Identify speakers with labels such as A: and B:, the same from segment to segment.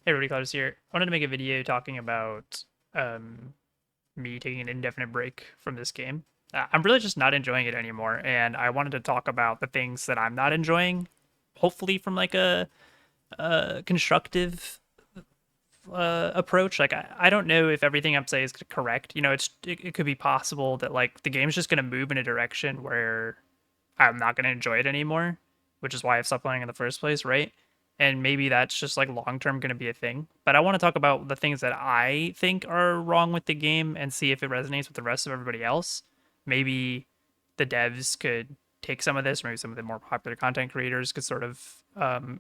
A: Hey, Rudy Clouders here. I wanted to make a video talking about um, me taking an indefinite break from this game. I'm really just not enjoying it anymore, and I wanted to talk about the things that I'm not enjoying, hopefully from like a constructive approach. Like I don't know if everything I'm saying is correct. It could be possible that like the game's just gonna move in a direction where I'm not gonna enjoy it anymore, which is why I stopped playing in the first place, right? And maybe that's just like long term going to be a thing. But I want to talk about the things that I think are wrong with the game and see if it resonates with the rest of everybody else. Maybe the devs could take some of this, maybe some of the more popular content creators could sort of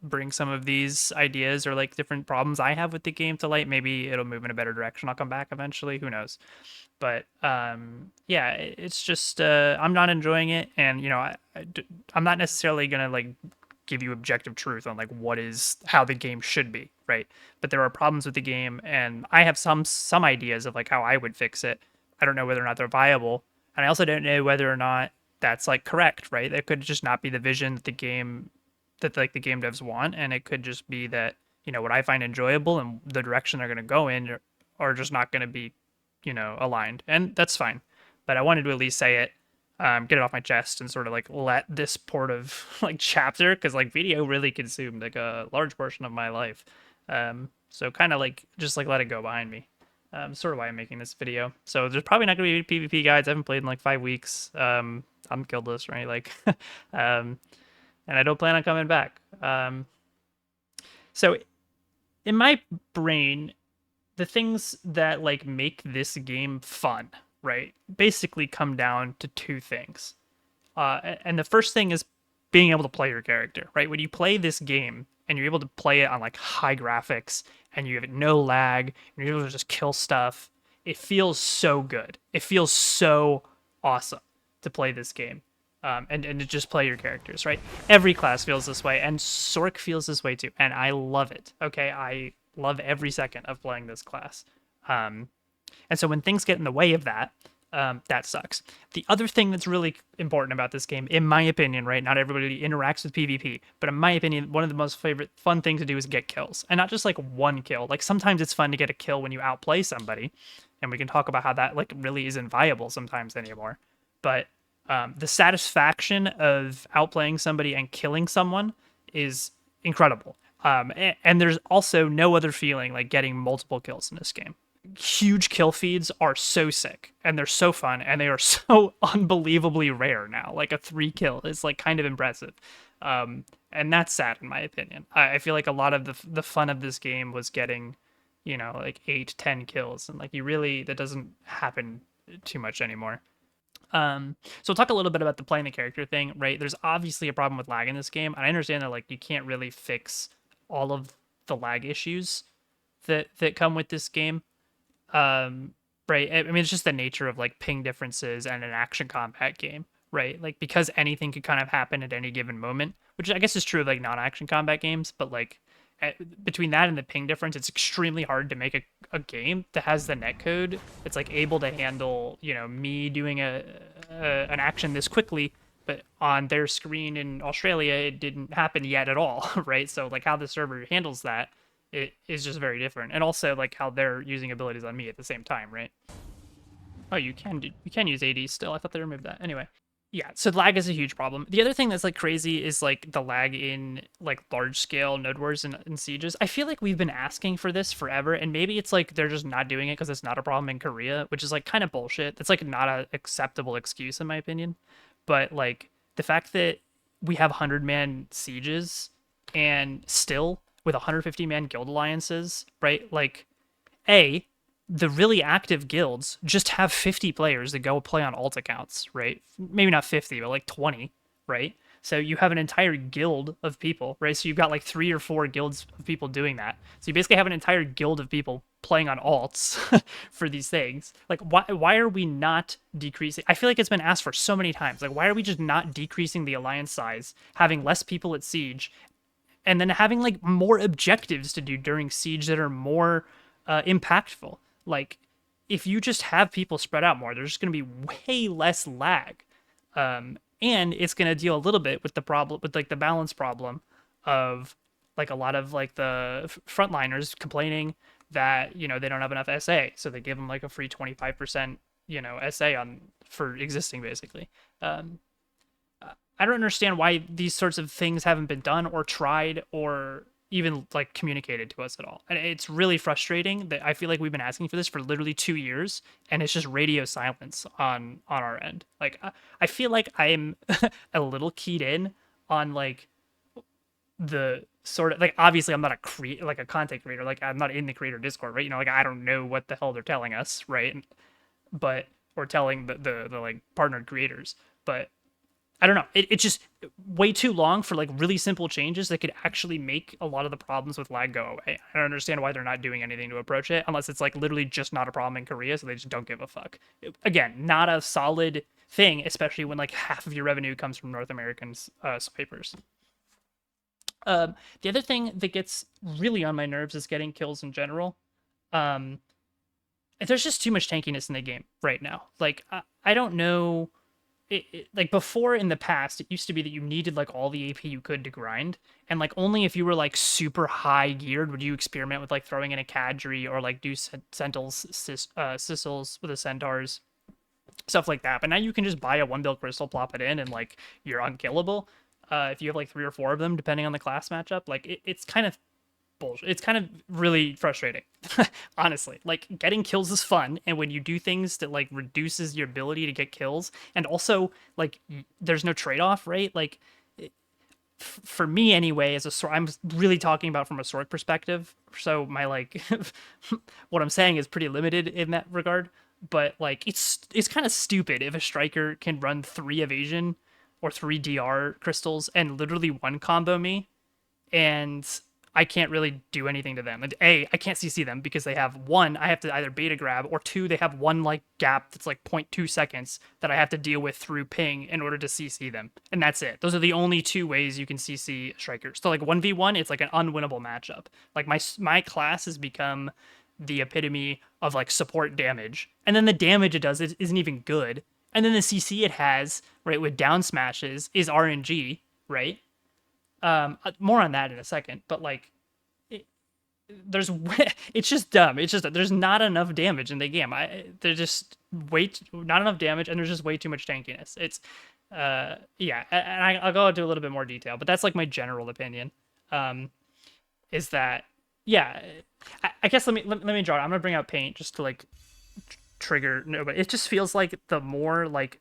A: bring some of these ideas or like different problems I have with the game to light. Maybe it'll move in a better direction. I'll come back eventually. Who knows? But yeah, it's just I'm not enjoying it, and I'm not necessarily gonna like give you objective truth on like what is how the game should be, right? But there are problems with the game, and I have some ideas of like how I would fix it. I don't know whether or not they're viable, and I also don't know whether or not that's like correct, right? That could just not be the vision that the game devs want, and it could just be that what I find enjoyable and the direction they're going to go in are just not going to be aligned, and that's fine. But I wanted to at least say it, get it off my chest, and sort of like let this port of like chapter, because like video really consumed like a large portion of my life. So kind of like just like let it go behind me. Sort of why I'm making this video. So there's probably not gonna be PvP guides. I haven't played in like 5 weeks. I'm guildless, right? Like, um, and I don't plan on coming back. So in my brain, the things that like make this game fun, right, basically come down to two things. And the first thing is being able to play your character, right? When you play this game and you're able to play it on like high graphics and you have no lag and you're able to just kill stuff, it feels so good. It feels so awesome to play this game. And to just play your characters, right? Every class feels this way, and Sorc feels this way too, and I love it. Okay, I love every second of playing this class. Um, and so when things get in the way of that, that sucks. The other thing that's really important about this game, in my opinion, right? Not everybody interacts with PvP, but in my opinion, one of the most favorite fun things to do is get kills, and not just like one kill. Like sometimes it's fun to get a kill when you outplay somebody, and we can talk about how that like really isn't viable sometimes anymore. But the satisfaction of outplaying somebody and killing someone is incredible. And there's also no other feeling like getting multiple kills in this game. Huge kill feeds are so sick and they're so fun and they are so unbelievably rare now. Like a 3 kill is like kind of impressive. And that's sad in my opinion. I feel like a lot of the fun of this game was getting, like 8, 10 kills, and like that doesn't happen too much anymore. So we'll talk a little bit about the playing the character thing, right? There's obviously a problem with lag in this game, and I understand that like you can't really fix all of the lag issues that come with this game. Um, right? I mean, it's just the nature of like ping differences and an action combat game, right? Like because anything could kind of happen at any given moment, which I guess is true of like non-action combat games, but like eh, between that and the ping difference, it's extremely hard to make a game that has the netcode. It's like able to handle, me doing an action this quickly, but on their screen in Australia, it didn't happen yet at all, right? So like how the server handles that, it is just very different, and also like how they're using abilities on me at the same time, right? Oh, you can use AD still. I thought they removed that. Anyway, yeah. So lag is a huge problem. The other thing that's like crazy is like the lag in like large scale node wars and sieges. I feel like we've been asking for this forever, and maybe it's like they're just not doing it because it's not a problem in Korea, which is like kind of bullshit. That's like not a acceptable excuse in my opinion. But like the fact that we have 100-man sieges and still with 150-man guild alliances, right? Like a the really active guilds just have 50 players that go play on alt accounts, right? Maybe not 50, but like 20, right? So you have an entire guild of people, right? So you've got like 3 or 4 guilds of people doing that. So you basically have an entire guild of people playing on alts for these things. Like why are we not decreasing? I feel like it's been asked for so many times. Like why are we just not decreasing the alliance size, having less people at siege, and then having like more objectives to do during siege that are more impactful? Like if you just have people spread out more, there's going to be way less lag, and it's going to deal a little bit with the problem with like the balance problem of like a lot of like the frontliners complaining that they don't have enough SA, so they give them like a free 25% SA on for existing basically. Um, I don't understand why these sorts of things haven't been done or tried or even like communicated to us at all. And it's really frustrating that I feel like we've been asking for this for literally 2 years and it's just radio silence on our end. Like I feel like I'm a little keyed in on like the sort of like obviously I'm not like a content creator, like I'm not in the creator Discord, right? Like I don't know what the hell they're telling us, right? But or telling the like partnered creators. But I don't know. It's just way too long for like really simple changes that could actually make a lot of the problems with lag go away. I don't understand why they're not doing anything to approach it unless it's like literally just not a problem in Korea, so they just don't give a fuck. Again, not a solid thing, especially when like half of your revenue comes from North American swipers. The other thing that gets really on my nerves is getting kills in general. Um, there's just too much tankiness in the game right now. Like I don't know like before in the past, it used to be that you needed like all the AP you could to grind, and like only if you were like super high geared would you experiment with like throwing in a cadre or like do sissels with the centaurs, stuff like that. But now you can just buy a 1 bill crystal, plop it in, and like you're unkillable. If you have like 3 or 4 of them, depending on the class matchup, like it's kind of bullshit. It's kind of really frustrating, honestly. Like getting kills is fun, and when you do things that like reduces your ability to get kills, and also like there's no trade off, right? Like for me anyway, as a sorc, I'm really talking about from a sorc perspective. So my like what I'm saying is pretty limited in that regard. But like it's kind of stupid if a striker can run 3 evasion or 3 DR crystals and literally one combo me and I can't really do anything to them. And A, I can't CC them because they have one, I have to either beta grab, or two, they have one like gap that's like 0.2 seconds that I have to deal with through ping in order to CC them. And that's it. Those are the only 2 ways you can CC strikers. So like 1v1, it's like an unwinnable matchup. Like my class has become the epitome of like support damage. And then the damage it does isn't even good. And then the CC it has, right, with down smashes is RNG, right? More on that in a second, but like there's it's just dumb. It's just that there's not enough damage in the game. There's just not enough damage, and there's just way too much tankiness. It's yeah, and I'll go into a little bit more detail, but that's like my general opinion. Is that yeah? I guess let me draw it. I'm gonna bring out paint just to like trigger. No, but it just feels like the more like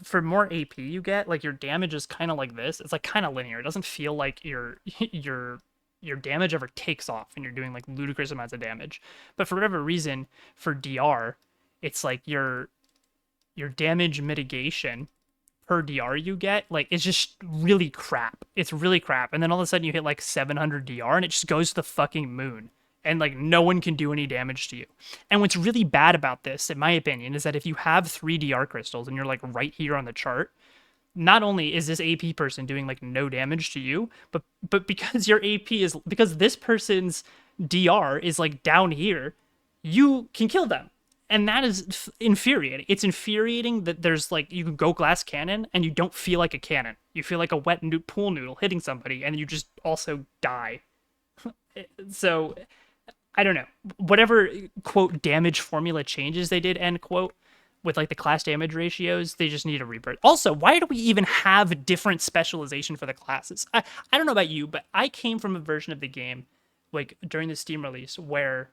A: for more AP you get, like your damage is kind of like this. It's like kind of linear. It doesn't feel like your damage ever takes off and you're doing like ludicrous amounts of damage. But for whatever reason, for DR, it's like your damage mitigation per DR you get, like it's just really crap. It's really crap. And then all of a sudden you hit like 700 DR and it just goes to the fucking moon. And like no one can do any damage to you. And what's really bad about this, in my opinion, is that if you have 3 DR crystals and you're like right here on the chart, not only is this AP person doing like no damage to you, but because your AP is because this person's DR is like down here, you can kill them. And that is infuriating. It's infuriating that there's like you can go glass cannon and you don't feel like a cannon. You feel like a wet pool noodle hitting somebody and you just also die. So I don't know. Whatever quote damage formula changes they did end quote with like the class damage ratios, they just need a rebirth. Also, why do we even have different specialization for the classes? I don't know about you, but I came from a version of the game like during the Steam release where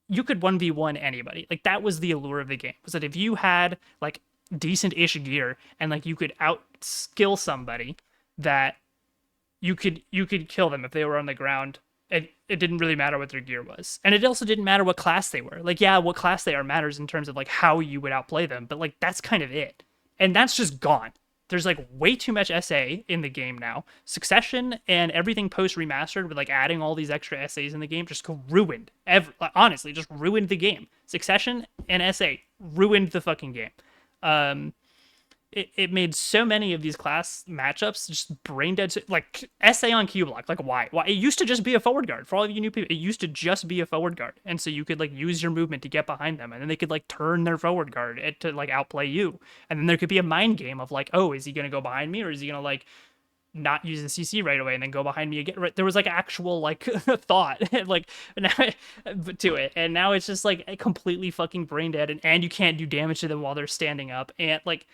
A: you could 1v1 anybody. Like that was the allure of the game. Was that if you had like decent-ish gear and like you could outskill somebody, that you could kill them if they were on the ground. It didn't really matter what their gear was. And it also didn't matter what class they were. Like, yeah, what class they are matters in terms of like how you would outplay them, but like that's kind of it. And that's just gone. There's like way too much SA in the game now. Succession and everything post remastered with like adding all these extra SAs in the game just ruined honestly, just ruined the game. Succession and SA ruined the fucking game. It made so many of these class matchups just brain dead. Like SA on Q block, like why? It used to just be a forward guard. For all of you new people, it used to just be a forward guard, and so you could like use your movement to get behind them, and then they could like turn their forward guard to like outplay you, and then there could be a mind game of like, oh, is he gonna go behind me or is he gonna like not use the CC right away and then go behind me again. Right? There was like actual like thought like now, to it, and now it's just like completely fucking brain dead, and you can't do damage to them while they're standing up, and like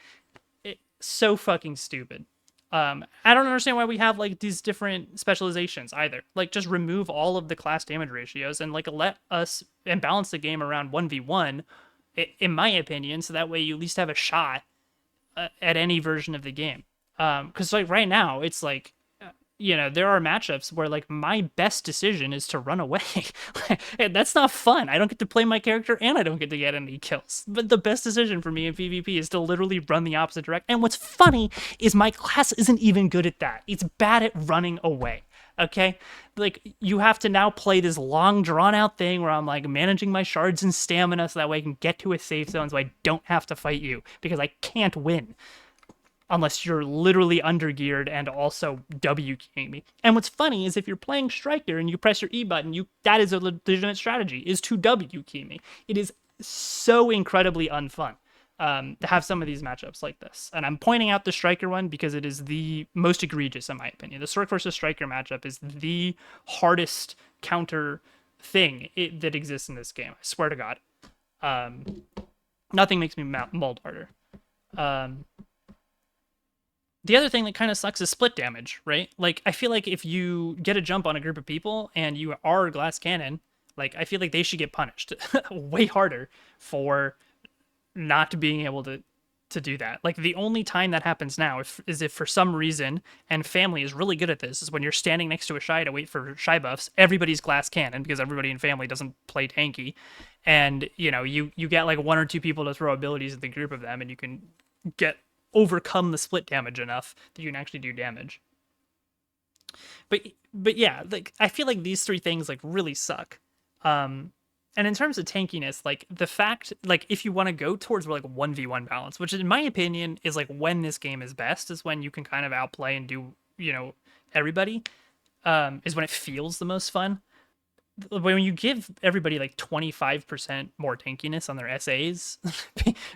A: so fucking stupid. I don't understand why we have like these different specializations either. Like, just remove all of the class damage ratios and like let us and balance the game around 1v1, in my opinion, so that way you at least have a shot at any version of the game. Because like right now, it's like, there are matchups where like my best decision is to run away. And that's not fun. I don't get to play my character and I don't get to get any kills. But the best decision for me in PvP is to literally run the opposite direction. And what's funny is my class isn't even good at that. It's bad at running away. Okay? Like, you have to now play this long drawn out thing where I'm like managing my shards and stamina so that way I can get to a safe zone so I don't have to fight you, because I can't win unless you're literally undergeared and also W keying me. And what's funny is if you're playing Striker and you press your E button, that is a legitimate strategy, is to W key me. It is so incredibly unfun to have some of these matchups like this. And I'm pointing out the Striker one because it is the most egregious in my opinion. The Sorc versus Striker matchup is the hardest counter thing that exists in this game. I swear to God. Nothing makes me mold harder. The other thing that kind of sucks is split damage, right? Like, I feel like if you get a jump on a group of people and you are glass cannon, like, I feel like they should get punished way harder for not being able to do that. Like, the only time that happens now is if for some reason, and family is really good at this, is when you're standing next to a shy to wait for shy buffs, everybody's glass cannon because everybody in family doesn't play tanky. And, you get like one or two people to throw abilities at the group of them and you can overcome the split damage enough that you can actually do damage. But yeah, like, I feel like these three things like really suck. And in terms of tankiness, like the fact, like if you want to go towards like 1v1 balance, which in my opinion is like when this game is best, is when you can kind of outplay and do, everybody, is when it feels the most fun. When you give everybody like 25% more tankiness on their SAs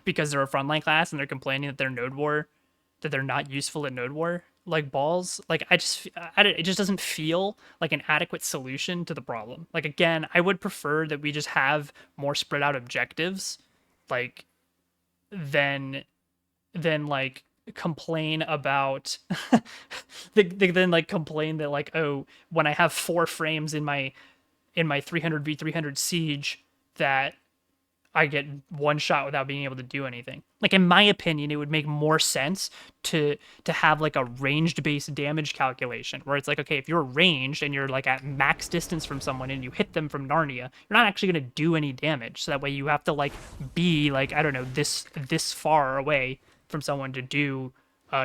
A: because they're a frontline class and they're complaining that that they're not useful at node war like balls, like it just doesn't feel like an adequate solution to the problem. Like, again, I would prefer that we just have more spread out objectives, like than like complain about then like complain that like, oh, when I have 4 frames in my 300v300 siege that I get one shot without being able to do anything. Like, in my opinion, it would make more sense to have like a ranged based damage calculation where it's like, okay, if you're ranged and you're like at max distance from someone and you hit them from Narnia, you're not actually going to do any damage. So that way you have to like be like, I don't know, this far away from someone to do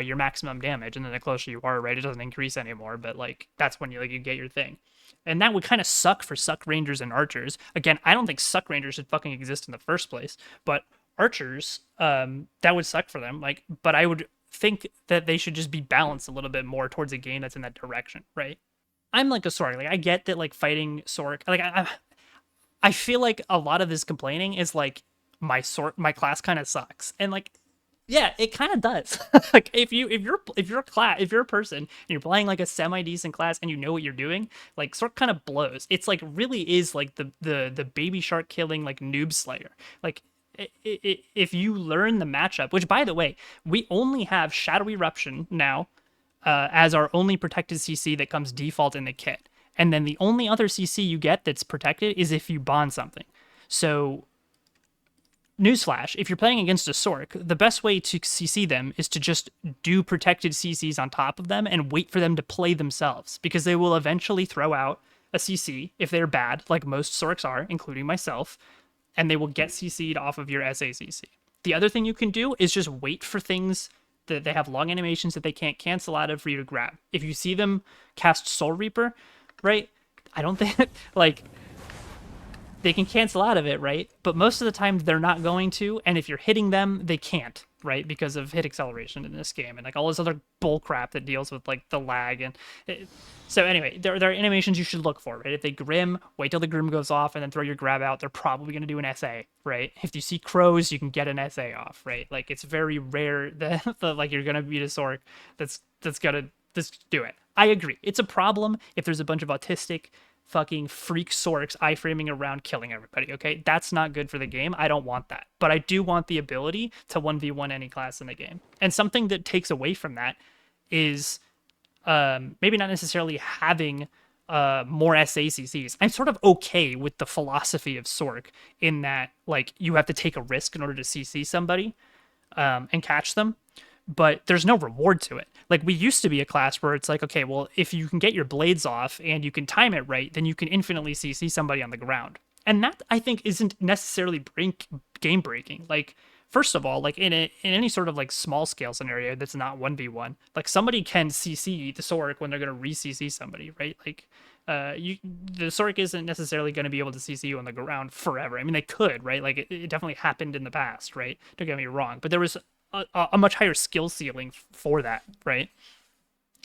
A: your maximum damage, and then the closer you are, right, it doesn't increase anymore, but like that's when you get your thing. And that would kind of suck for suck rangers and archers. Again, I don't think suck rangers should fucking exist in the first place, but archers, that would suck for them. Like, but I would think that they should just be balanced a little bit more towards a game that's in that direction, right? I'm like a sorc. Like, I get that like fighting sorc. Like, I feel like a lot of this complaining is like my class kind of sucks, and like, yeah, it kind of does. Like, if you're a person and you're playing like a semi decent class and you know what you're doing, like sorc kind of blows. It's like really is like the baby shark killing like noob slayer. Like, if you learn the matchup, which by the way, we only have Shadow Eruption now as our only protected CC that comes default in the kit, and then the only other CC you get that's protected is if you bond something. So, newsflash, if you're playing against a sorc, the best way to CC them is to just do protected CCs on top of them and wait for them to play themselves, because they will eventually throw out a CC if they're bad, like most sorcs are, including myself, and they will get CC'd off of your SACC. The other thing you can do is just wait for things that they have long animations that they can't cancel out of for you to grab. If you see them cast Soul Reaper, right, I don't think, like, they can cancel out of it, right? But most of the time they're not going to, and if you're hitting them, they can't, right? Because of hit acceleration in this game and like all this other bull crap that deals with like the lag. And so anyway, there are animations you should look for, right? If they grim, wait till the grim goes off and then throw your grab out. They're probably going to do an SA, right? If you see crows, you can get an SA off, right? Like, it's very rare that like you're going to beat a sorc that's going to Just do it. I agree. It's a problem if there's a bunch of autistic fucking freak sorcs iframing around killing everybody, okay? That's not good for the game. I don't want that. But I do want the ability to 1v1 any class in the game. And something that takes away from that is maybe not necessarily having more SACCs. I'm sort of okay with the philosophy of Sorc in that, like, you have to take a risk in order to CC somebody and catch them, but there's no reward to it. Like, we used to be a class where it's like, okay, well, if you can get your blades off and you can time it right, then you can infinitely CC somebody on the ground. And that, I think, isn't necessarily game breaking. Like, first of all, like in any sort of like small scale scenario that's not 1v1, like somebody can CC the Sorc when they're going to re-CC somebody, right? Like the Sorc isn't necessarily going to be able to CC you on the ground forever. I mean, they could, right? Like it definitely happened in the past, right? Don't get me wrong, but there was a much higher skill ceiling for that, right?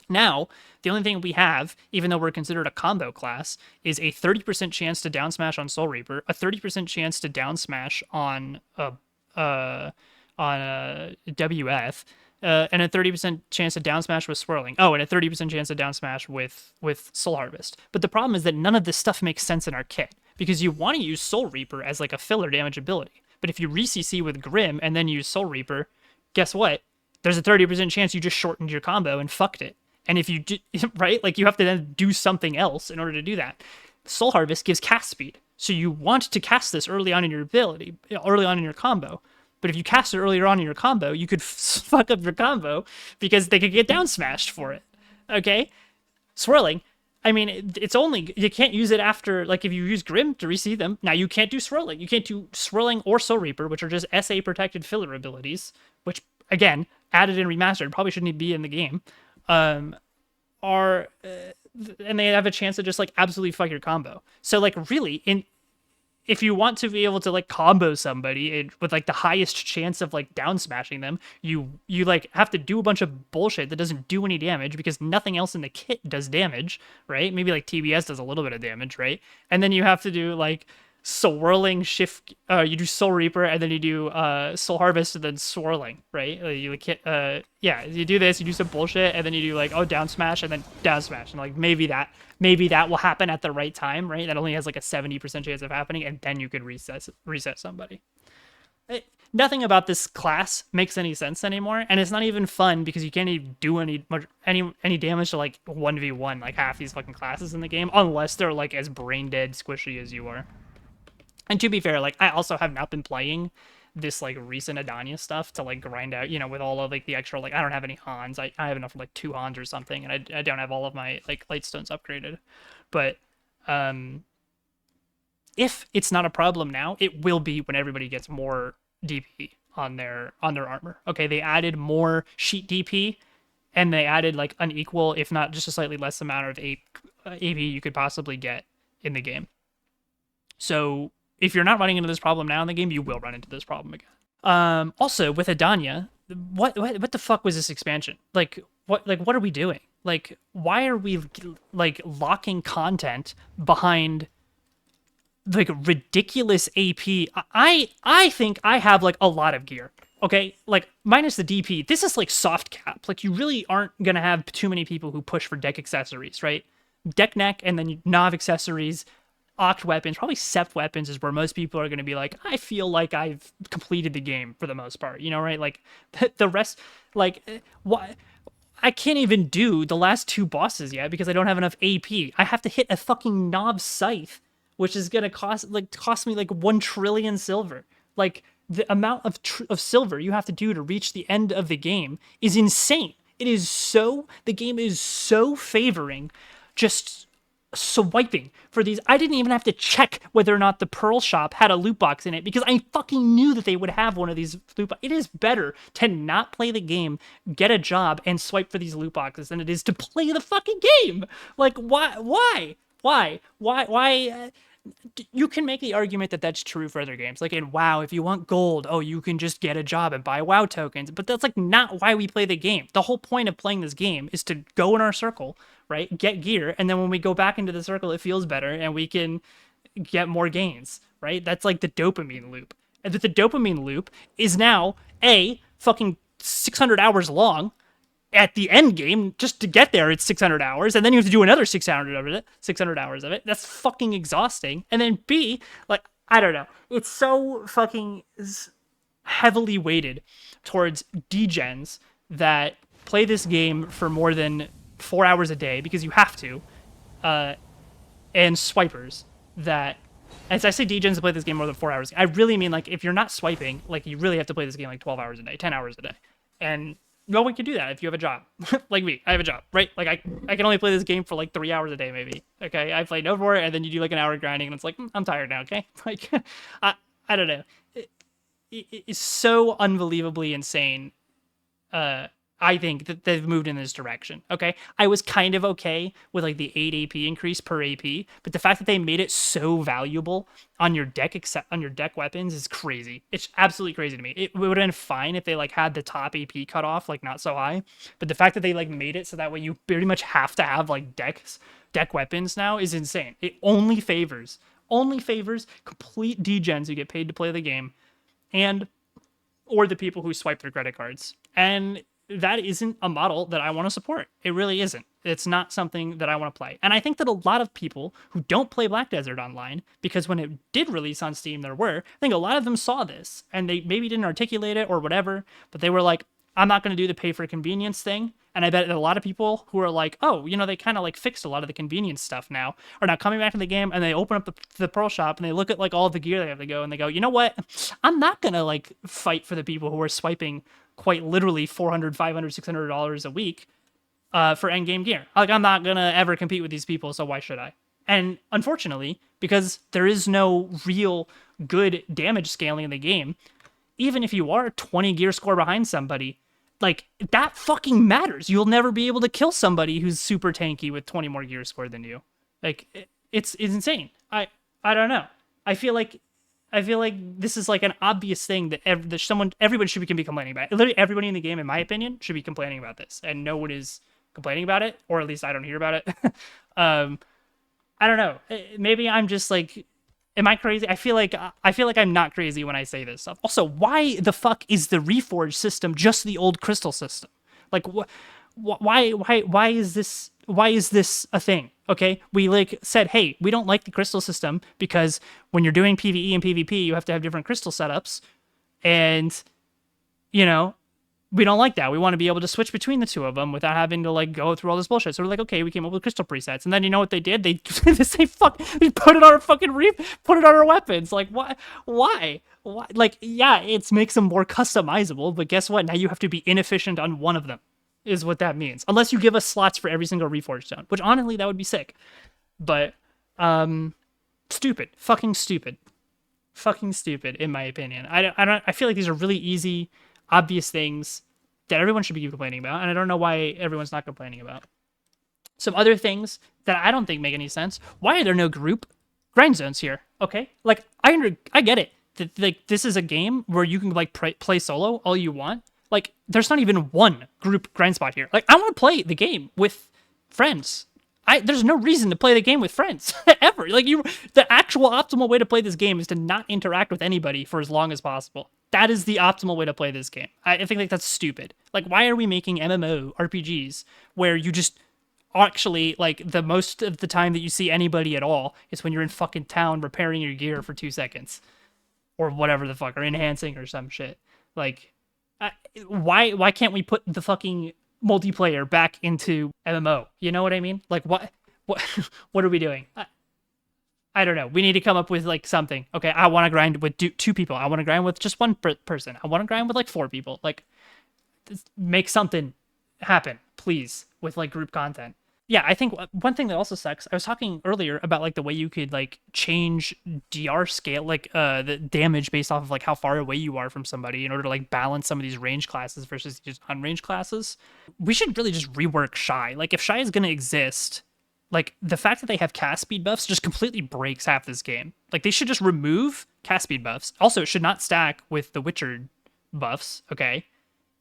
A: Now, the only thing we have, even though we're considered a combo class, is a 30% chance to down smash on Soul Reaper, a 30% chance to down smash on uh, WF, and a 30% chance to down smash with Swirling. Oh, and a 30% chance to down smash with Soul Harvest. But the problem is that none of this stuff makes sense in our kit, because you want to use Soul Reaper as like a filler damage ability. But if you re-CC with Grim and then use Soul Reaper, guess what? There's a 30% chance you just shortened your combo and fucked it. And if you do, right, like you have to then do something else in order to do that. Soul Harvest gives cast speed. So you want to cast this early on in your ability, early on in your combo. But if you cast it earlier on in your combo, you could fuck up your combo because they could get down smashed for it. Okay? Swirling. I mean, it's only, you can't use it after, like if you use Grim to re-see them. Now you can't do Swirling. You can't do Swirling or Soul Reaper, which are just SA protected filler abilities, which again, added and remastered, probably shouldn't even be in the game. Are and they have a chance to just like absolutely fuck your combo. So like really, if you want to be able to like combo somebody with like the highest chance of like down smashing them, you like have to do a bunch of bullshit that doesn't do any damage because nothing else in the kit does damage, right? Maybe like TBS does a little bit of damage, right? And then you have to do like Swirling shift, you do Soul Reaper and then you do Soul Harvest and then Swirling, right? You yeah, you do this, you do some bullshit, and then you do like, oh, down smash and then down smash, and like maybe that will happen at the right time, right? That only has like a 70% chance of happening, and then you could reset somebody. Nothing about this class makes any sense anymore, and it's not even fun because you can't even do any damage to like 1v1 like half these fucking classes in the game unless they're like as brain dead squishy as you are. And to be fair, like I also have not been playing this like recent edania stuff to like grind out, with all of like the extra, like I don't have any Hans. I have enough for like 2 Hans or something, and I don't have all of my like Lightstones upgraded. But if it's not a problem now, it will be when everybody gets more DP on their armor. Okay, they added more sheet DP, and they added like an equal, if not just a slightly less amount of AP you could possibly get in the game. So if you're not running into this problem now in the game, you will run into this problem again. Also, with Edania, what the fuck was this expansion? Like, what are we doing? Like, why are we like locking content behind like ridiculous AP? I think I have like a lot of gear. Okay, like minus the DP, this is like soft cap. Like you really aren't gonna have too many people who push for deck accessories, right? Deck neck and then Nav accessories. Oct weapons, probably Sept weapons is where most people are going to be like, I feel like I've completed the game for the most part, right? Like the rest, like why? I can't even do the last 2 bosses yet because I don't have enough AP. I have to hit a fucking knob scythe, which is going to cost me like 1 trillion silver. Like the amount of silver you have to do to reach the end of the game is insane. The game is so favoring just swiping for these. I didn't even have to check whether or not the Pearl Shop had a loot box in it because I fucking knew that they would have one of these loot boxes. It is better to not play the game, get a job, and swipe for these loot boxes than it is to play the fucking game. Like, why? You can make the argument that that's true for other games. Like in WoW, if you want gold, oh, you can just get a job and buy WoW tokens. But that's like not why we play the game. The whole point of playing this game is to go in our circle, right? Get gear, and then when we go back into the circle, it feels better and we can get more gains, right? That's like the dopamine loop. And the dopamine loop is now fucking 600 hours long, at the end game, just to get there, it's 600 hours, and then you have to do another 600 of it, 600 hours of it. That's fucking exhausting. And then B, like, I don't know, it's so fucking heavily weighted towards degens that play this game for more than 4 hours a day because you have to, uh, and swipers that, as I say, degens to play this game more than 4 hours. I really mean, like, if you're not swiping, like, you really have to play this game like 12 hours a day, 10 hours a day. And no one can do that if you have a job. Like me, I have a job, right? Like, I can only play this game for like 3 hours a day, maybe. Okay, I played Overwatch, and then you do like an hour of grinding, and it's like, I'm tired now, okay? Like, I don't know. It's so unbelievably insane. I think that they've moved in this direction. Okay, I was kind of okay with like the 8 AP increase per AP, but the fact that they made it so valuable on your deck, except on your deck weapons, is crazy. It's absolutely crazy to me. It would have been fine if they like had the top AP cut off like not so high, but the fact that they like made it so that way you pretty much have to have like deck weapons now is insane. It only favors complete degens who get paid to play the game, and or the people who swipe their credit cards. And that isn't a model that I want to support. It really isn't. It's not something that I want to play. And I think that a lot of people who don't play Black Desert Online, because when it did release on Steam, I think a lot of them saw this and they maybe didn't articulate it or whatever, but they were like, I'm not going to do the pay for convenience thing. And I bet that a lot of people who are like, oh, they kind of like fixed a lot of the convenience stuff now, are now coming back to the game, and they open up the Pearl shop and they look at like all the gear they have to go, and they go, you know what? I'm not going to like fight for the people who are swiping quite literally $400, $500, $600 a week for endgame gear. Like, I'm not going to ever compete with these people, so why should I? And unfortunately, because there is no real good damage scaling in the game, even if you are 20 gear score behind somebody, like, that fucking matters. You'll never be able to kill somebody who's super tanky with 20 more gear score than you. Like, it's insane. I don't know. I feel like this is like an obvious thing that everybody should be complaining about. Literally everybody in the game, in my opinion, should be complaining about this, and no one is complaining about it, or at least I don't hear about it. I don't know. Maybe I'm just like, am I crazy? I feel like I'm not crazy when I say this stuff. Also, why the fuck is the Reforge system just the old Crystal system? Like, why is this a thing? Okay, we like said, hey, we don't like the Crystal system because when you're doing PvE and PvP, you have to have different crystal setups, and we don't like that. We want to be able to switch between the two of them without having to like go through all this bullshit. So we're like, okay, we came up with crystal presets, and then you know what they did? They say they put it on our fucking put it on our weapons. Like, why? Like, yeah, it makes them more customizable, but guess what? Now you have to be inefficient on one of them, is what that means. Unless you give us slots for every single Reforged zone, which honestly that would be sick. But stupid, fucking stupid in my opinion. I feel like these are really easy, obvious things that everyone should be complaining about, and I don't know why everyone's not complaining about. Some other things that I don't think make any sense. Why are there no group grind zones here? Okay, like I get it. Like, this is a game where you can like play solo all you want. Like, there's not even one group grind spot here. Like, I want to play the game with friends. There's no reason to play the game with friends ever. Like, the actual optimal way to play this game is to not interact with anybody for as long as possible. That is the optimal way to play this game. I think like that's stupid. Like, why are we making MMO RPGs where you just actually, like, the most of the time that you see anybody at all is when you're in fucking town repairing your gear for 2 seconds or whatever the fuck, or enhancing or some shit. Like, why can't we put the fucking multiplayer back into MMO? You know what I mean? Like, what are we doing? I don't know. We need to come up with like something. Okay, I want to grind with 2 people. I want to grind with just 1 person. I want to grind with like 4 people. Like, make something happen, please, with like group content. Yeah, I think one thing that also sucks, I was talking earlier about like the way you could like change DR scale, like the damage based off of like how far away you are from somebody in order to like balance some of these range classes versus just unranged classes. We should really just rework Shy. Like, if Shy is going to exist, like, the fact that they have cast speed buffs just completely breaks half this game. Like, they should just remove cast speed buffs. Also, it should not stack with the Witcher buffs, okay?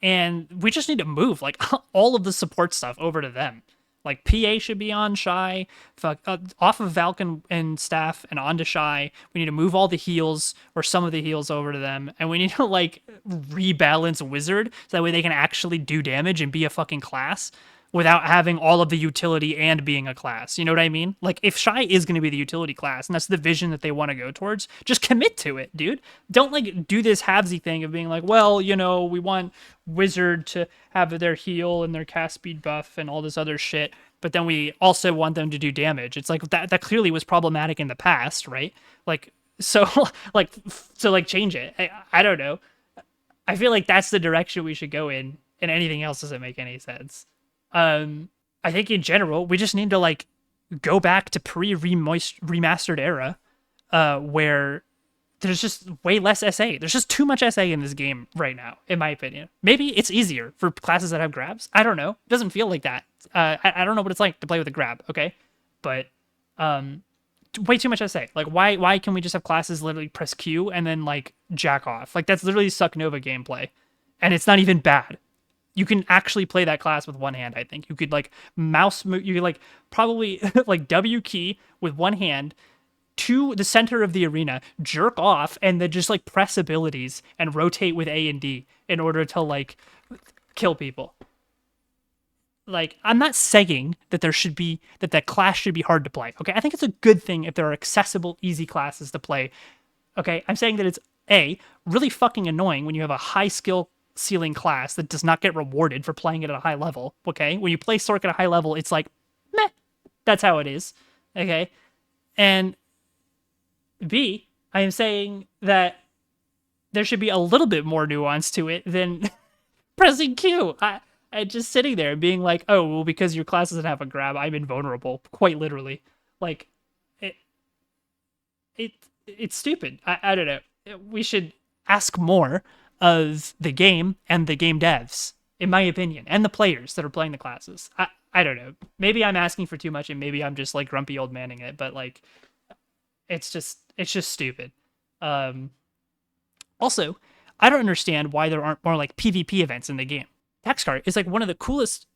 A: And we just need to move like all of the support stuff over to them. Like PA should be on Shy, off of Valk and Staff and onto Shy. We need to move all the heals or some of the heals over to them, and we need to like rebalance Wizard so that way they can actually do damage and be a fucking class without having all of the utility and being a class. You know what I mean? Like, if Shy is going to be the utility class and that's the vision that they want to go towards, just commit to it, dude. Don't, like, do this halvesy thing of being like, well, you know, we want Wizard to have their heal and their cast speed buff and all this other shit, but then we also want them to do damage. It's like, that clearly was problematic in the past, right? Like, so, like, change it. I don't know. I feel like that's the direction we should go in, and anything else doesn't make any sense. I think in general, we just need to like go back to pre-remastered era, where there's just way less SA. There's just too much SA in this game right now, in my opinion. Maybe it's easier for classes that have grabs. I don't know. It doesn't feel like that. I don't know what it's like to play with a grab, okay? But way too much SA. Like, why can we just have classes literally press Q and then like jack off? Like, that's literally Suck Nova gameplay, and it's not even bad. You can actually play that class with one hand, I think. You could like mouse move, you could like probably like W key with one hand to the center of the arena, jerk off, and then just like press abilities and rotate with A and D in order to like kill people. Like, I'm not saying that that class should be hard to play. Okay, I think it's a good thing if there are accessible, easy classes to play. Okay, I'm saying that it's really fucking annoying when you have a high skill ceiling class that does not get rewarded for playing it at a high level. Okay, when you play Sorc at a high level, it's like meh. That's how it is. Okay, and B, I am saying that there should be a little bit more nuance to it than pressing Q. I just sitting there and being like, oh well, because your class doesn't have a grab, I'm invulnerable. Quite literally, like it. It's stupid. I don't know. We should ask more of the game and the game devs, in my opinion, and the players that are playing the classes. I don't know. Maybe I'm asking for too much, and maybe I'm just like grumpy old manning it, but like, it's just stupid. Also, I don't understand why there aren't more like PvP events in the game. Tax Cart is like one of the coolest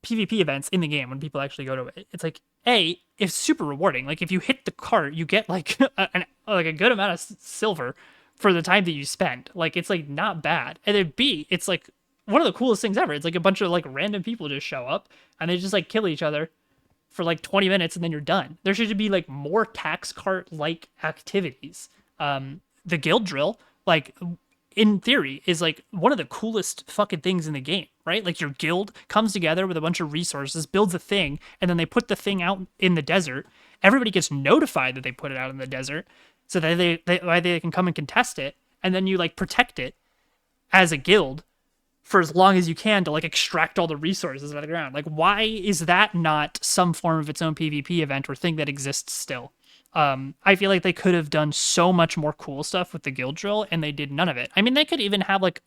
A: PvP events in the game when people actually go to it. It's like, it's super rewarding. Like, if you hit the cart, you get like a good amount of silver for the time that you spend. Like, it's like not bad. And then B, it's like one of the coolest things ever. It's like a bunch of like random people just show up and they just like kill each other for like 20 minutes and then you're done. There should be like more tax cart like activities. The guild drill, like, in theory, is like one of the coolest fucking things in the game, right? Like, your guild comes together with a bunch of resources, builds a thing, and then they put the thing out in the desert. Everybody gets notified that they put it out in the desert, so that they can come and contest it, and then you like protect it as a guild for as long as you can to like extract all the resources out of the ground. Like, why is that not some form of its own PvP event or thing that exists still? I feel like they could have done so much more cool stuff with the guild drill, and they did none of it. I mean, they could even have like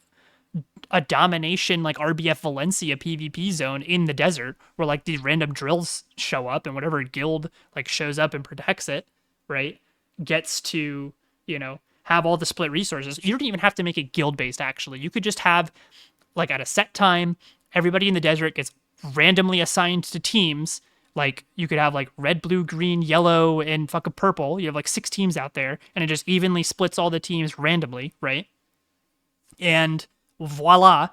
A: a domination like RBF Valencia PvP zone in the desert where like these random drills show up and whatever guild like shows up and protects it, right, gets to, you know, have all the split resources. You don't even have to make it guild based, actually. You could just have like at a set time, everybody in the desert gets randomly assigned to teams. Like, you could have like red, blue, green, yellow, and fucking purple. You have like 6 teams out there, and it just evenly splits all the teams randomly, right? And voila,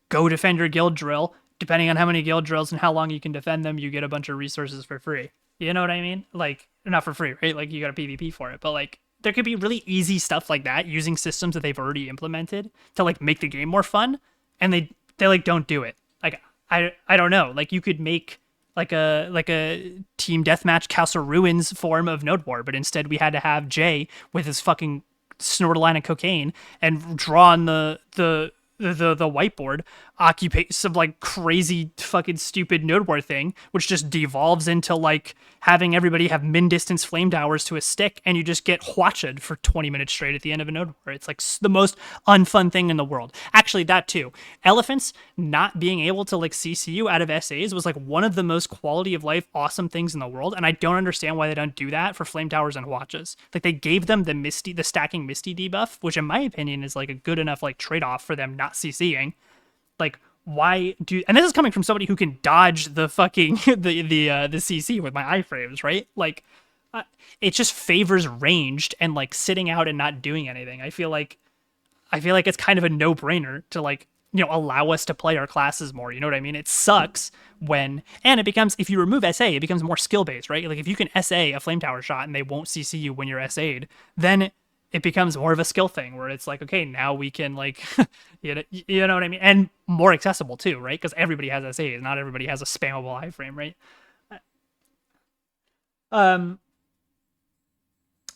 A: go defend your guild drill. Depending on how many guild drills and how long you can defend them, you get a bunch of resources for free. You know what I mean? Like, not for free, right? Like, you got a PvP for it, but like, there could be really easy stuff like that using systems that they've already implemented to like make the game more fun, and they like don't do it. Like, I don't know. Like, you could make like a team deathmatch Castle Ruins form of Node War, but instead we had to have Jay with his fucking snort a line of cocaine and draw on the whiteboard, occupy some like crazy fucking stupid Node War thing, which just devolves into like having everybody have min distance flame towers to a stick, and you just get watched for 20 minutes straight at the end of a Node War. It's like the most unfun thing in the world. Actually, that too. Elephants not being able to like CC you out of SAs was like one of the most quality of life awesome things in the world, and I don't understand why they don't do that for flame towers and watches. Like, they gave them the stacking Misty debuff, which in my opinion is like a good enough like trade-off for them not CCing. Like, why do, and this is coming from somebody who can dodge the fucking the CC with my iframes, right? Like, it just favors ranged and like sitting out and not doing anything. I feel like it's kind of a no-brainer to like, allow us to play our classes more. You know what I mean? It sucks when, and it becomes, if you remove SA, it becomes more skill-based, right? Like if you can SA a flame tower shot and they won't CC you when you're SA'd, then it becomes more of a skill thing where it's like, okay, now we can like, you know what I mean? And more accessible too, right? Because everybody has SAs. Not everybody has a spammable iframe, right? Um,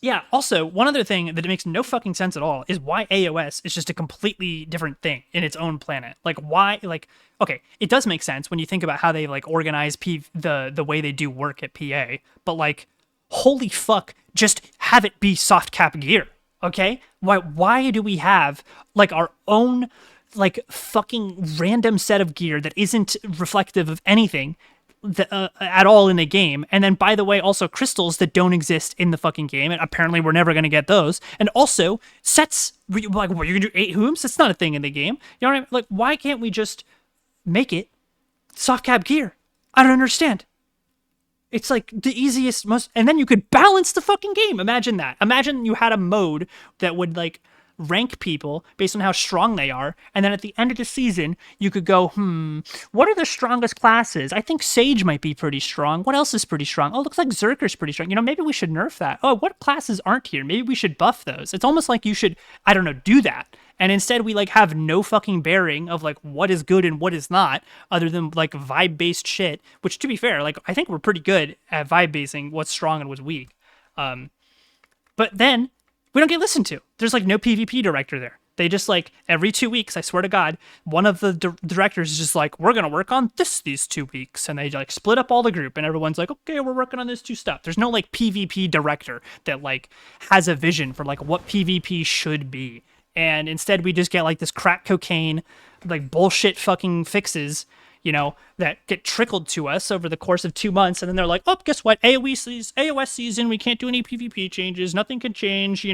A: Yeah, also, one other thing that makes no fucking sense at all is why AOS is just a completely different thing in its own planet. Like, why, like, okay, it does make sense when you think about how they, like, organize the way they do work at PA, but, like, holy fuck, just have it be soft cap gear, okay? Why do we have, like, our own, like, fucking random set of gear that isn't reflective of anything at all in the game? And then, by the way, also crystals that don't exist in the fucking game, and apparently we're never going to get those. And also sets, like, what, you're going to do 8 hooms? That's not a thing in the game. You know what I mean? Like, why can't we just make it soft cap gear? I don't understand. It's like the easiest, most, and then you could balance the fucking game. Imagine that. Imagine you had a mode that would like rank people based on how strong they are, and then at the end of the season, you could go, what are the strongest classes? I think Sage might be pretty strong. What else is pretty strong? Oh, looks like Zerker's pretty strong. Maybe we should nerf that. Oh, what classes aren't here? Maybe we should buff those. It's almost like you should, I don't know, do that. And instead we like have no fucking bearing of like what is good and what is not, other than like vibe based shit, which to be fair, like I think we're pretty good at vibe basing what's strong and what's weak. But then we don't get listened to. There's like no PvP director there. They just like every 2 weeks, I swear to God, one of the directors is just like, we're going to work on this these 2 weeks. And they like split up all the group and everyone's like, okay, we're working on this 2 stuff. There's no like PvP director that like has a vision for like what PvP should be. And instead we just get like this crack cocaine, like bullshit fucking fixes, that get trickled to us over the course of 2 months. And then they're like, oh, guess what? AOS season, we can't do any PvP changes. Nothing can change,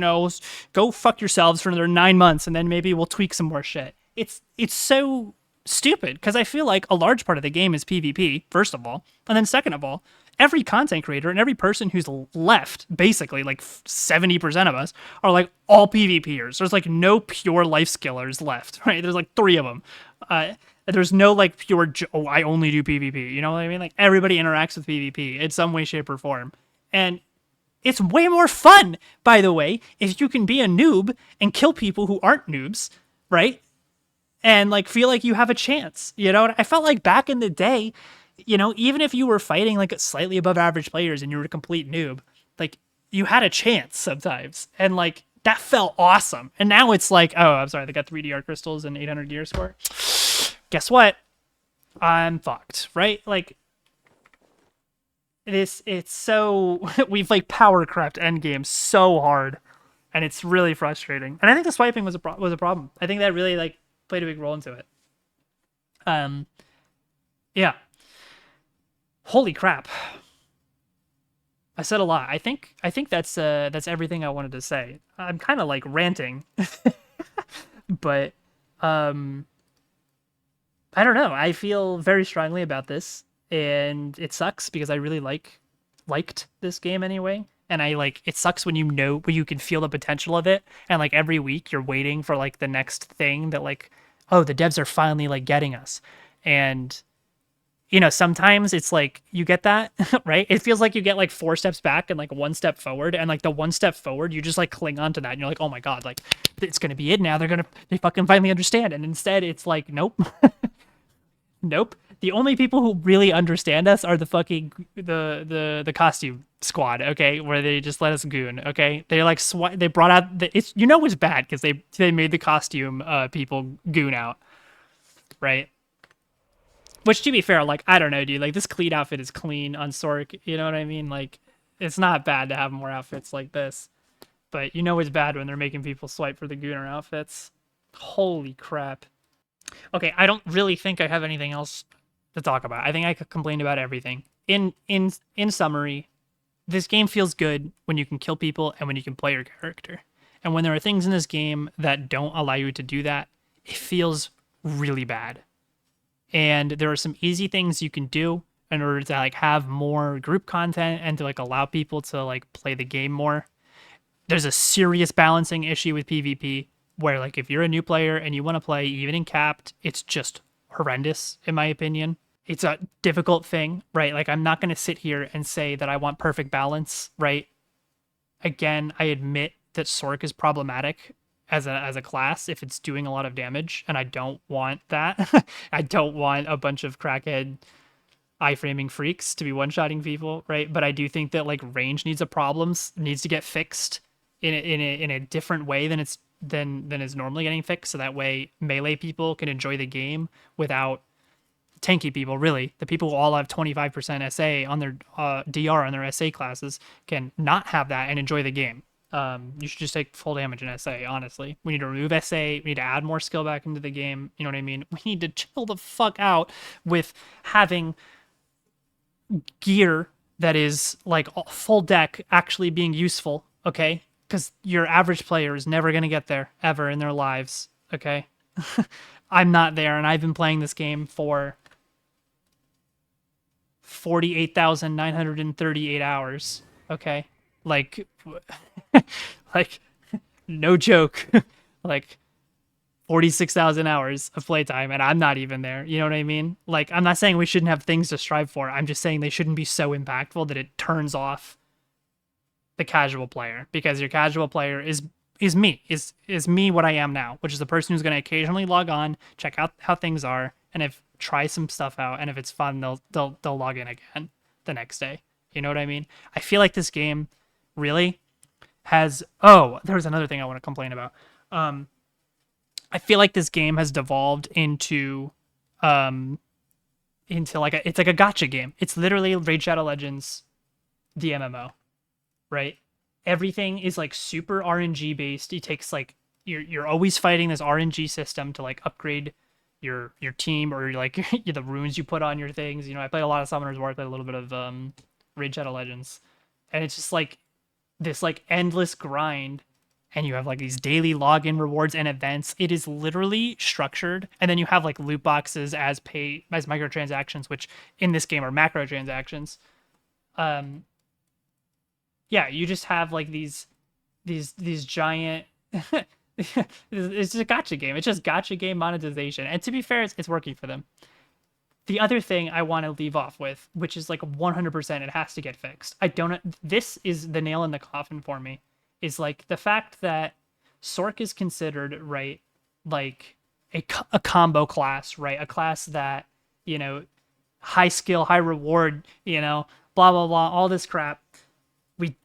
A: go fuck yourselves for another 9 months. And then maybe we'll tweak some more shit. It's so stupid because I feel like a large part of the game is PvP, first of all. And then second of all, every content creator and every person who's left, basically like 70% of us, are like all PvPers. There's like no pure life skillers left, right? There's like 3 of them. There's no like pure, I only do PvP. You know what I mean? Like everybody interacts with PvP in some way, shape, or form. And it's way more fun, by the way, if you can be a noob and kill people who aren't noobs, right? And like feel like you have a chance. I felt like back in the day, even if you were fighting like slightly above average players and you were a complete noob, like you had a chance sometimes. And like that felt awesome. And now it's like, oh, I'm sorry, they got 3 DR crystals and 800 gear score. Guess what? I'm fucked, right? Like it's so we've like power crept endgame so hard, and it's really frustrating. And I think the swiping was a problem. I think that really like played a big role into it. Yeah. Holy crap. I said a lot. I think that's everything I wanted to say. I'm kind of like ranting, but I don't know. I feel very strongly about this, and it sucks because I really liked this game anyway. And it sucks when when you can feel the potential of it, and like every week you're waiting for like the next thing that like, oh, the devs are finally like getting us. And sometimes it's like you get that, right? It feels like you get like 4 steps back and like 1 step forward, and like the 1 step forward, you just like cling on to that, and you're like, oh my God, like it's gonna be it now. They fucking finally understand. And instead it's like, nope. Nope. The only people who really understand us are the fucking the costume squad, okay, where they just let us goon, okay. They like they brought out it's it's bad because they made the costume people goon out, right? Which, to be fair, like I don't know, dude. Like this clean outfit is clean on Sorc. You know what I mean? Like it's not bad to have more outfits like this, but it's bad when they're making people swipe for the gooner outfits. Holy crap. Okay, I don't really think I have anything else to talk about. I think I complained about everything. In summary, this game feels good when you can kill people and when you can play your character. And when there are things in this game that don't allow you to do that, it feels really bad. and there are some easy things you can do in order to like have more group content and to like allow people to like play the game more. There's a serious balancing issue with PvP where like if you're a new player and you want to play even in capped, it's just horrendous in my opinion. It's a difficult thing, right? Like I'm not going to sit here and say that I want perfect balance, right? Again, I admit that sorc is problematic as a class if it's doing a lot of damage, and I don't want that. I don't want a bunch of crackhead iframing freaks to be one-shotting people, right? But I do think that like range needs to get fixed in a different way than it's than is normally getting fixed, so that way melee people can enjoy the game without tanky people. Really, the people who all have 25% SA on their DR on their SA classes can not have that and enjoy the game. You should just take full damage in SA, honestly. We need to remove SA. We need to add more skill back into the game. You know what I mean? We need to chill the fuck out with having gear that is like full deck actually being useful, okay? Because your average player is never going to get there ever in their lives, okay? I'm not there, and I've been playing this game for 48,938 hours, okay? Like, like, no joke. Like, 46,000 hours of playtime, and I'm not even there. You know what I mean? Like, I'm not saying we shouldn't have things to strive for. I'm just saying they shouldn't be so impactful that it turns off the casual player, because your casual player is me what I am now, which is the person who's going to occasionally log on, check out how things are, and if try some stuff out, and if it's fun, they'll log in again the next day. You know what I mean? I feel like this game really has there's another thing I want to complain about. I feel like this game has devolved into like it's like a gacha game. It's literally Raid Shadow Legends, the MMO, right? Everything is like super RNG based. It takes like you're always fighting this RNG system to like upgrade your team, or like the runes you put on your things. You know, I play a lot of Summoner's War. I play a little bit of Raid Shadow Legends, and it's just like this like endless grind, and you have like these daily login rewards and events. It is literally structured, and then you have like loot boxes as microtransactions, which in this game are macro transactions. Yeah, you just have like these giant. It's just a gacha game. It's just gacha game monetization, and to be fair, it's working for them. The other thing I want to leave off with, which is like 100%, it has to get fixed. I don't. This is the nail in the coffin for me. Is like the fact that sorc is considered, right, like a combo class, right, a class that, you know, high skill, high reward, you know, blah blah blah, all this crap.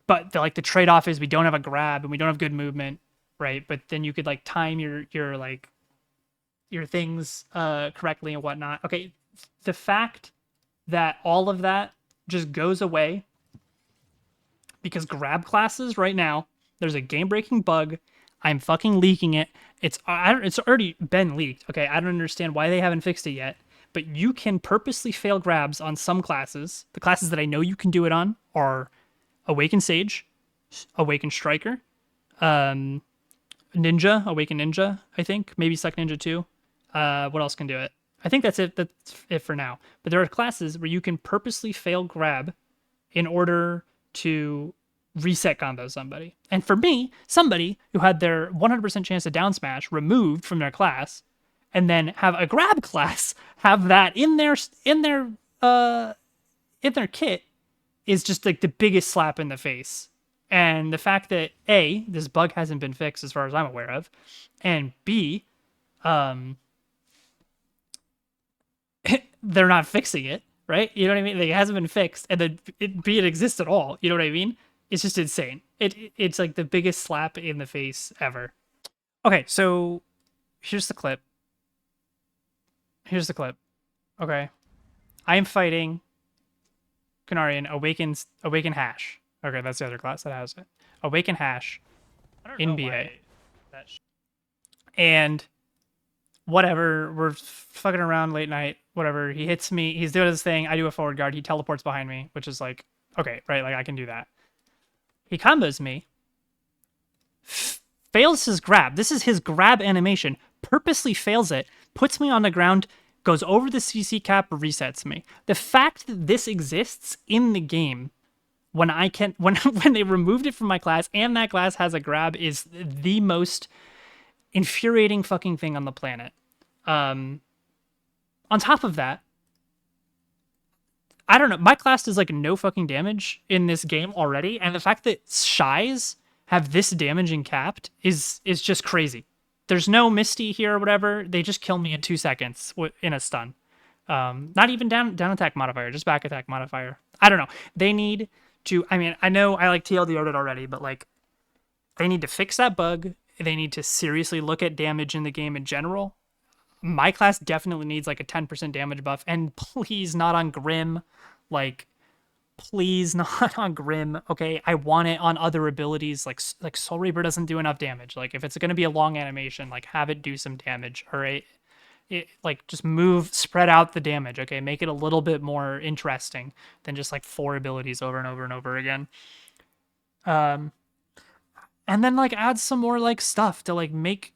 A: But the trade-off is we don't have a grab and we don't have good movement, right? But then you could like time your things correctly and whatnot. Okay, the fact that all of that just goes away because grab classes right now, there's a game-breaking bug. I'm fucking leaking it. It's already been leaked. Okay, I don't understand why they haven't fixed it yet. But you can purposely fail grabs on some classes. The classes that I know you can do it on are Awakened Sage, Awakened Striker, Ninja, Awakened Ninja, I think. Maybe Suck Ninja too. What else can do it? I think that's it. That's it for now. But there are classes where you can purposely fail grab in order to reset combo somebody. And for me, somebody who had their 100% chance to down smash removed from their class, and then have a grab class have that in their kit, is just like the biggest slap in the face. And the fact that A, this bug hasn't been fixed as far as I'm aware of, and B, they're not fixing it, right? You know what I mean? Like, it hasn't been fixed, and then it exists at all. You know what I mean? It's just insane. It's like the biggest slap in the face ever. Okay, so here's the clip. Okay. I am fighting Canarian Awaken Hash. Okay, that's the other class that has it. Awaken Hash in BA. And whatever, we're fucking around late night, whatever. He hits me, he's doing his thing, I do a forward guard, he teleports behind me, which is like, okay, right, like I can do that. He combos me, fails his grab. This is his grab animation, purposely fails it, puts me on the ground, goes over the CC cap, resets me. The fact that this exists in the game when I can when they removed it from my class and that class has a grab is the most infuriating fucking thing on the planet. On top of that, I don't know. My class does like no fucking damage in this game already, and the fact that Shies have this damaging capped is just crazy. There's no Misty here or whatever. They just kill me in 2 seconds in a stun. Not even down attack modifier, just back attack modifier. I don't know. They need to. I mean, I know I like TLDR'd it already, but like, they need to fix that bug. They need to seriously look at damage in the game in general. My class definitely needs like a 10% damage buff, and please not on Grim. Like, please not on Grim. Okay, I want it on other abilities. Like Soul Reaper doesn't do enough damage. Like, if it's gonna be a long animation, like have it do some damage. All right, like just spread out the damage. Okay, make it a little bit more interesting than just like 4 abilities over and over and over again. And then like add some more like stuff to like make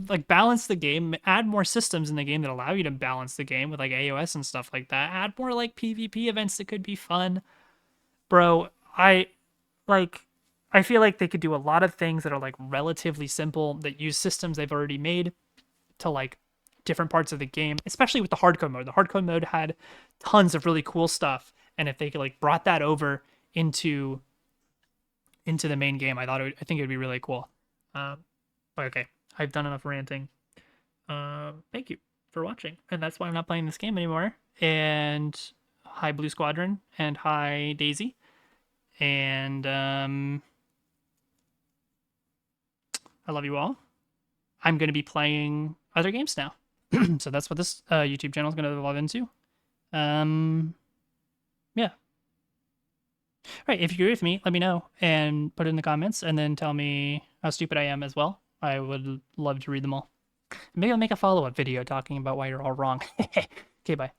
A: like balance the game, add more systems in the game that allow you to balance the game with like AOS and stuff like that. Add more like PvP events that could be fun. Bro, like I feel like they could do a lot of things that are like relatively simple that use systems they've already made to like different parts of the game, especially with the hardcore mode. The hardcore mode had tons of really cool stuff, and if they could like brought that over into the main game, I think it would be really cool. But okay, I've done enough ranting. Thank you for watching, and that's why I'm not playing this game anymore. And hi Blue Squadron, and hi Daisy, and I love you all. I'm gonna be playing other games now, so that's what this YouTube channel is gonna evolve into. Yeah. Right, if you agree with me, let me know and put it in the comments, and then tell me how stupid I am as well. I would love to read them all. Maybe I'll make a follow-up video talking about why you're all wrong. Okay, bye.